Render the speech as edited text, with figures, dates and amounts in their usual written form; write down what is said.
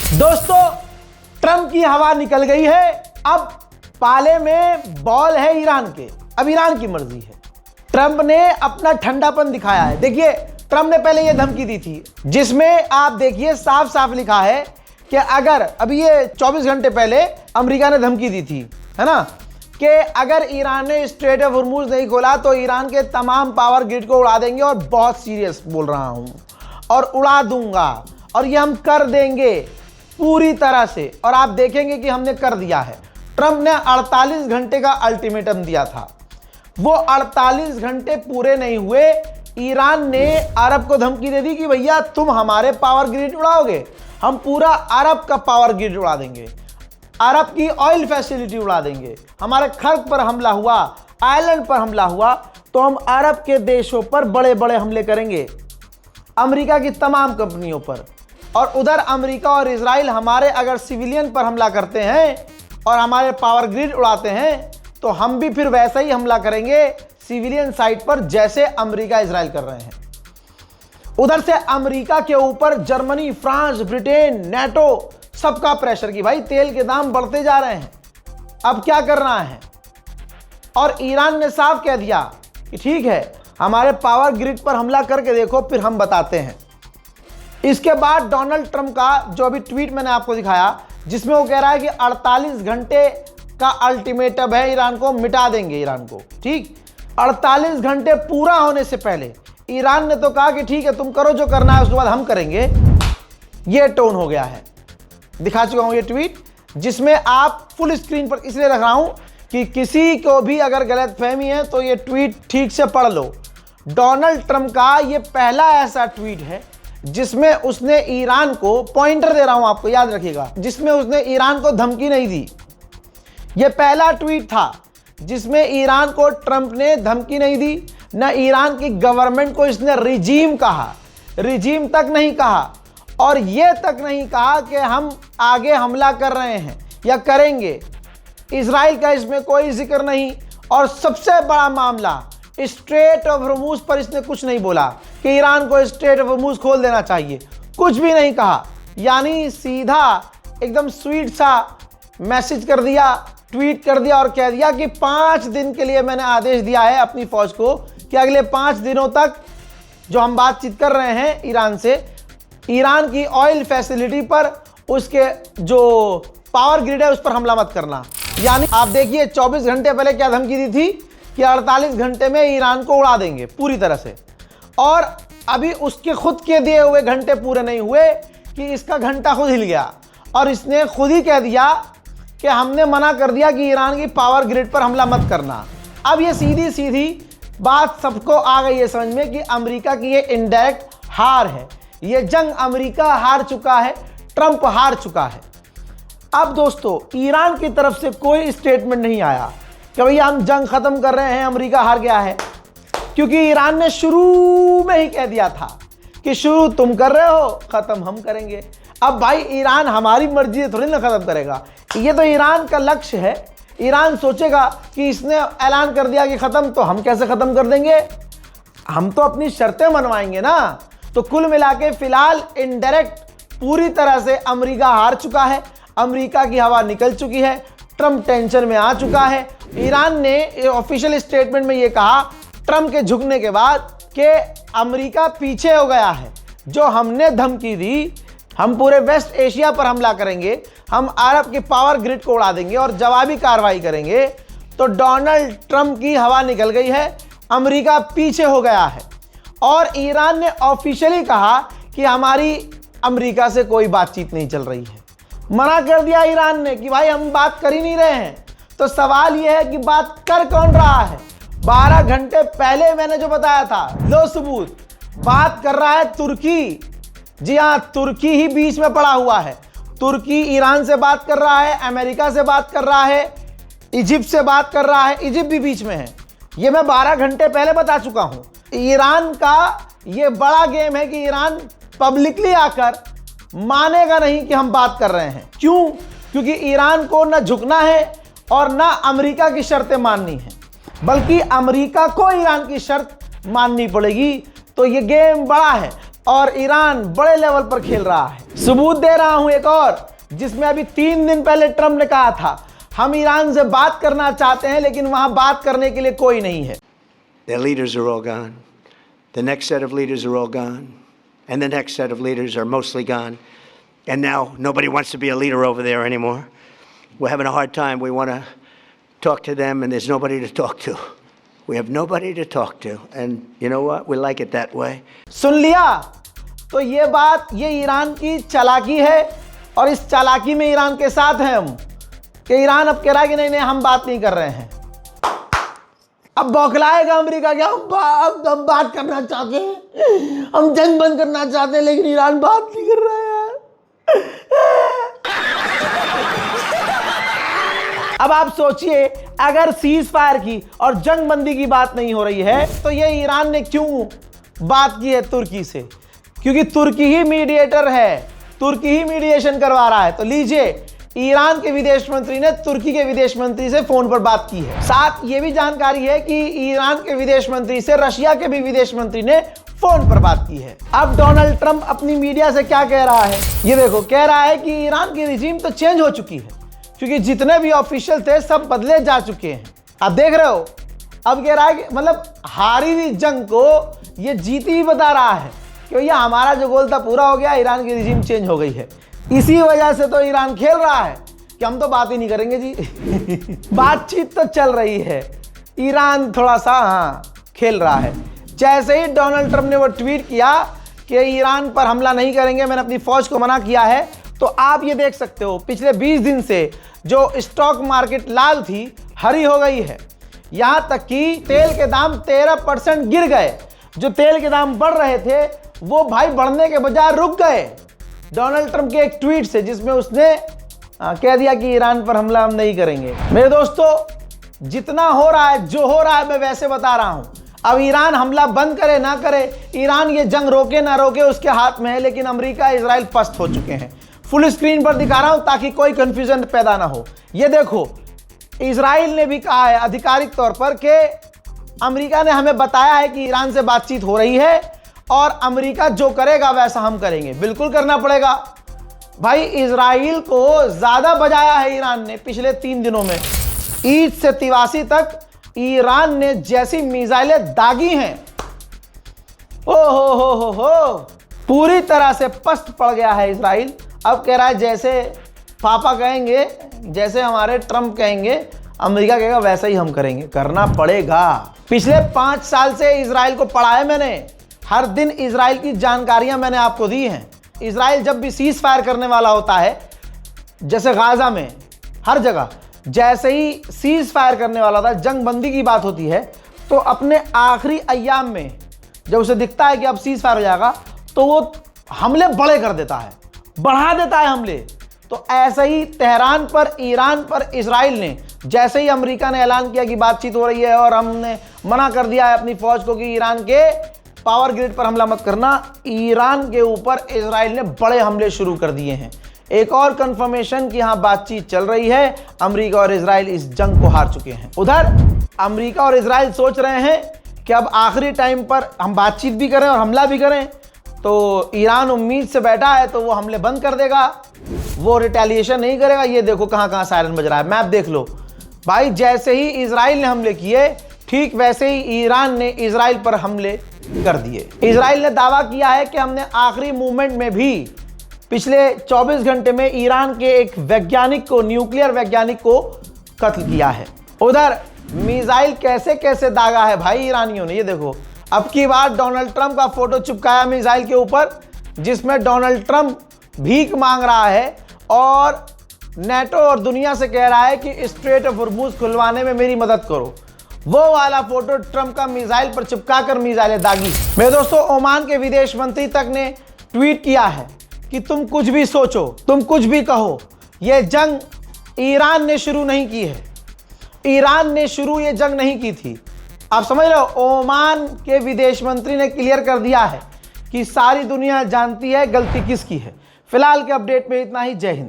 दोस्तों, ट्रंप की हवा निकल गई है। अब पाले में बॉल है ईरान के। अब ईरान की मर्जी है। ट्रंप ने अपना ठंडापन दिखाया है। देखिए, ट्रंप ने पहले यह धमकी दी थी जिसमें आप देखिए साफ साफ लिखा है कि अगर अभी ये 24 घंटे पहले अमेरिका ने धमकी दी थी, है ना, कि अगर ईरान ने स्ट्रेट ऑफ हॉर्मुज़ नहीं खोला तो ईरान के तमाम पावर ग्रिड को उड़ा देंगे, और बहुत सीरियस बोल रहा हूं, और उड़ा दूंगा, और ये हम कर देंगे पूरी तरह से, और आप देखेंगे कि हमने कर दिया है। ट्रंप ने 48 घंटे का अल्टीमेटम दिया था। वो 48 घंटे पूरे नहीं हुए, ईरान ने अरब को धमकी दे दी कि भैया तुम हमारे पावर ग्रिड उड़ाओगे, हम पूरा अरब का पावर ग्रिड उड़ा देंगे, अरब की ऑयल फैसिलिटी उड़ा देंगे। हमारे खर्क पर हमला हुआ, आयरलैंड पर हमला हुआ, तो हम अरब के देशों पर बड़े बड़े हमले करेंगे, अमेरिका की तमाम कंपनियों पर। और उधर अमेरिका और इजराइल हमारे अगर सिविलियन पर हमला करते हैं और हमारे पावर ग्रिड उड़ाते हैं, तो हम भी फिर वैसा ही हमला करेंगे सिविलियन साइट पर जैसे अमेरिका इजराइल कर रहे हैं। उधर से अमेरिका के ऊपर जर्मनी, फ्रांस, ब्रिटेन, नेटो सबका प्रेशर कि भाई तेल के दाम बढ़ते जा रहे हैं, अब क्या करना है। और ईरान ने साफ कह दिया कि ठीक है, हमारे पावर ग्रिड पर हमला करके देखो, फिर हम बताते हैं। इसके बाद डोनाल्ड ट्रंप का जो अभी ट्वीट मैंने आपको दिखाया, जिसमें वो कह रहा है कि 48 घंटे का अल्टीमेटम है, ईरान को मिटा देंगे ईरान को। ठीक, 48 घंटे पूरा होने से पहले ईरान ने तो कहा कि ठीक है तुम करो जो करना है, उसके बाद हम करेंगे। ये टोन हो गया है। दिखा चुका हूं ये ट्वीट, जिसमें आप फुल स्क्रीन पर इसलिए रख रहा हूं कि किसी को भी अगर गलतफहमी है तो ये ट्वीट ठीक से पढ़ लो। डोनाल्ड ट्रंप का ये पहला ऐसा ट्वीट है जिसमें उसने ईरान को, पॉइंटर दे रहा हूं आपको याद रखिएगा, जिसमें उसने ईरान को धमकी नहीं दी। यह पहला ट्वीट था जिसमें ईरान को ट्रंप ने धमकी नहीं दी, न ईरान की गवर्नमेंट को इसने रिजीम कहा, रिजीम तक नहीं कहा, और यह तक नहीं कहा कि हम आगे हमला कर रहे हैं या करेंगे। इजराइल का इसमें कोई जिक्र नहीं। और सबसे बड़ा मामला, स्ट्रेट ऑफ हॉर्मुज़ पर इसने कुछ नहीं बोला कि ईरान को स्ट्रेट ऑफ हॉर्मुज़ खोल देना चाहिए, कुछ भी नहीं कहा। यानी सीधा एकदम स्वीट सा मैसेज कर दिया, ट्वीट कर दिया और कह दिया कि 5 दिन के लिए मैंने आदेश दिया है अपनी फौज को कि अगले 5 दिनों तक जो हम बातचीत कर रहे हैं ईरान से, ईरान की ऑयल फैसिलिटी पर, उसके जो पावर ग्रिड है उस पर हमला मत करना। यानी आप देखिए 24 घंटे पहले क्या धमकी दी थी कि 48 घंटे में ईरान को उड़ा देंगे पूरी तरह से, और अभी उसके खुद के दिए हुए घंटे पूरे नहीं हुए कि इसका घंटा खुद हिल गया, और इसने खुद ही कह दिया कि हमने मना कर दिया कि ईरान की पावर ग्रिड पर हमला मत करना। अब ये सीधी सीधी बात सबको आ गई है समझ में कि अमेरिका की ये इनडायरेक्ट हार है। ये जंग अमेरिका हार चुका है, ट्रंप हार चुका है। अब दोस्तों, ईरान की तरफ से कोई स्टेटमेंट नहीं आया कि भैया हम जंग खत्म कर रहे हैं, अमेरिका हार गया है, क्योंकि ईरान ने शुरू में ही कह दिया था कि शुरू तुम कर रहे हो, खत्म हम करेंगे। अब भाई ईरान हमारी मर्जी से थोड़ी ना खत्म करेगा, ये तो ईरान का लक्ष्य है। ईरान सोचेगा कि इसने ऐलान कर दिया कि खत्म, तो हम कैसे खत्म कर देंगे, हम तो अपनी शर्तें मनवाएंगे ना। तो कुल मिला के फिलहाल इनडायरेक्ट पूरी तरह से अमेरिका हार चुका है, अमेरिका की हवा निकल चुकी है, ट्रंप टेंशन में आ चुका है। ईरान ने ऑफिशियल स्टेटमेंट में ये कहा ट्रंप के झुकने के बाद कि अमेरिका पीछे हो गया है, जो हमने धमकी दी हम पूरे वेस्ट एशिया पर हमला करेंगे, हम अरब की पावर ग्रिड को उड़ा देंगे और जवाबी कार्रवाई करेंगे। तो डोनाल्ड ट्रंप की हवा निकल गई है, अमेरिका पीछे हो गया है, और ईरान ने ऑफिशियली कहा कि हमारी अमेरिका से कोई बातचीत नहीं चल रही है। मना कर दिया ईरान ने कि भाई हम बात कर ही नहीं रहे हैं। तो सवाल यह है कि बात कर कौन रहा है। 12 घंटे पहले मैंने जो बताया था, लो सबूत, बात कर रहा है तुर्की। जी हाँ, तुर्की ही बीच में पड़ा हुआ है। तुर्की ईरान से बात कर रहा है, अमेरिका से बात कर रहा है, इजिप्ट से बात कर रहा है, इजिप्ट भी बीच में है। ये मैं 12 घंटे पहले बता चुका हूं। ईरान का ये बड़ा गेम है कि ईरान पब्लिकली आकर मानेगा नहीं कि हम बात कर रहे हैं। क्यों? क्योंकि ईरान को न झुकना है और न अमेरिका की शर्तें माननी है, बल्कि अमेरिका को ईरान की शर्त माननी पड़ेगी। तो ये गेम बड़ा है। और ईरान बड़े लेवल पर खेल रहा है। सबूत दे रहा हूं एक और, जिसमें अभी 3 दिन पहले ट्रंप ने कहा था हम ईरान से बात करना चाहते हैं लेकिन वहां बात करने के लिए कोई नहीं है। Their leaders are all gone. The next set of leaders are all gone. And the next set of leaders are mostly gone. And now nobody wants to be a leader over there anymore. We're having a hard time. We want to talk to them and there's nobody to talk to. We have nobody to talk to. And you know what? We like it that way. सुन लिया? तो ये बात, ये Iran की चालाकी है और इस चालाकी में ईरान के साथ हैं हम, कि ईरान अब कह रहा है कि नहीं नहीं हम बात नहीं कर रहे हैं। अब बौखलाएगा अमेरिका क्या, हम बात करना चाहते हैं, हम जंग बंद करना चाहते हैं लेकिन ईरान बात नहीं कर रहा है यार। अब आप सोचिए, अगर सीज फायर की और जंग बंदी की बात नहीं हो रही है तो ये ईरान ने क्यों बात की है तुर्की से? क्योंकि तुर्की ही मीडिएटर है, तुर्की ही मीडिएशन करवा रहा है। तो लीजिए, ईरान के विदेश मंत्री ने तुर्की के विदेश मंत्री से फोन पर बात की है। साथ ये भी जानकारी है कि ईरान के विदेश मंत्री से रशिया के भी विदेश मंत्री ने फोन पर बात की है। अब डोनाल्ड ट्रंप अपनी मीडिया से क्या कह रहा है, ये देखो। कह रहा है कि ईरान की रिजीम तो चेंज हो चुकी है, क्योंकि जितने भी ऑफिशियल थे सब बदले जा चुके हैं। अब देख रहे हो, अब कह रहा है कि मतलब हारी हुई जंग को ये जीती ही बता रहा है कि भैया हमारा जो गोल था पूरा हो गया, ईरान की रिजीम चेंज हो गई है। इसी वजह से तो ईरान खेल रहा है कि हम तो बात ही नहीं करेंगे जी। बातचीत तो चल रही है, ईरान थोड़ा सा खेल रहा है। जैसे ही डोनाल्ड ट्रंप ने वो ट्वीट किया कि ईरान पर हमला नहीं करेंगे, मैंने अपनी फौज को मना किया है, तो आप ये देख सकते हो पिछले 20 दिन से जो स्टॉक मार्केट लाल थी हरी हो गई है। यहां तक कि तेल के दाम 13% गिर गए। जो तेल के दाम बढ़ रहे थे वो भाई बढ़ने के बजाय रुक गए डोनाल्ड ट्रंप के एक ट्वीट से, जिसमें उसने कह दिया कि ईरान पर हमला हम नहीं करेंगे। मेरे दोस्तों, जितना हो रहा है, जो हो रहा है, मैं वैसे बता रहा हूं। अब ईरान हमला बंद करे ना करे, ईरान ये जंग रोके ना रोके, उसके हाथ में है। लेकिन अमेरिका इजराइल पस्त हो चुके हैं। फुल स्क्रीन पर दिखा रहा हूं ताकि कोई कंफ्यूजन पैदा ना हो। ये देखो, इजराइल ने भी कहा है आधिकारिक तौर पर कि अमेरिका ने हमें बताया है कि ईरान से बातचीत हो रही है और अमेरिका जो करेगा वैसा हम करेंगे। बिल्कुल करना पड़ेगा भाई। इजराइल को ज्यादा बजाया है ईरान ने पिछले 3 दिनों में। ईद से तिवासी तक ईरान ने जैसी मिसाइलें दागी हैं, ओ हो, पूरी तरह से पस्त पड़ गया है इजराइल। अब कह रहा है जैसे पापा कहेंगे, जैसे हमारे ट्रंप कहेंगे, अमेरिका कहेगा वैसा ही हम करेंगे। करना पड़ेगा। पिछले 5 साल से इजराइल को पढ़ा है मैंने, हर दिन इजराइल की जानकारियां मैंने आपको दी हैं। इजराइल जब भी सीज फायर करने वाला होता है, जैसे गाजा में, हर जगह जैसे ही सीज फायर करने वाला था, जंग बंदी की बात होती है, तो अपने आखिरी अय्याम में जब उसे दिखता है कि अब सीज फायर हो जाएगा, तो वो हमले बड़े कर देता है, बढ़ा देता है हमले। तो ऐसे ही तेहरान पर, ईरान पर इजराइल ने, जैसे ही अमेरिका ने ऐलान किया कि बातचीत हो रही है और हमने मना कर दिया है अपनी फौज को कि ईरान के पावर ग्रिड पर हमला मत करना, ईरान के ऊपर इजराइल ने बड़े हमले शुरू कर दिए हैं। एक और कंफर्मेशन कि हाँ बातचीत चल रही है। अमेरिका और इजराइल इस जंग को हार चुके हैं। उधर अमेरिका और इजराइल सोच रहे हैं कि अब आखिरी टाइम पर हम बातचीत भी करें और हमला भी करें। तो ईरान उम्मीद से बैठा है तो वो हमले बंद कर देगा, वो रिटेलिएशन नहीं करेगा। ये देखो कहाँ सायरन बज रहा है, मैप देख लो भाई। जैसे ही इजराइल ने हमले किए, ठीक वैसे ही ईरान ने इजराइल पर हमले कर दिए। इजराइल ने दावा किया है कि हमने आखिरी मूवमेंट में भी पिछले 24 घंटे में ईरान के एक वैज्ञानिक को, न्यूक्लियर वैज्ञानिक को कत्ल किया है। उधर मिसाइल कैसे कैसे दागा है भाई ईरानियों ने, ये देखो। अब की बार डोनाल्ड ट्रंप का फोटो चिपकाया मिसाइल के ऊपर, जिसमें डोनाल्ड ट्रंप भीख मांग रहा है और नेटो और दुनिया से कह रहा है कि स्ट्रेट ऑफ हॉर्मुज खुलवाने में मेरी मदद करो। वो वाला फोटो ट्रंप का मिसाइल पर चिपकाकर मिसाइलें दागी। मेरे दोस्तों, ओमान के विदेश मंत्री तक ने ट्वीट किया है कि तुम कुछ भी सोचो, तुम कुछ भी कहो, यह जंग ईरान ने शुरू नहीं की है। ईरान ने शुरू ये जंग नहीं की थी। आप समझ रहे हो, ओमान के विदेश मंत्री ने क्लियर कर दिया है कि सारी दुनिया जानती है गलती किसकी है। फिलहाल के अपडेट में इतना ही। जय हिंद।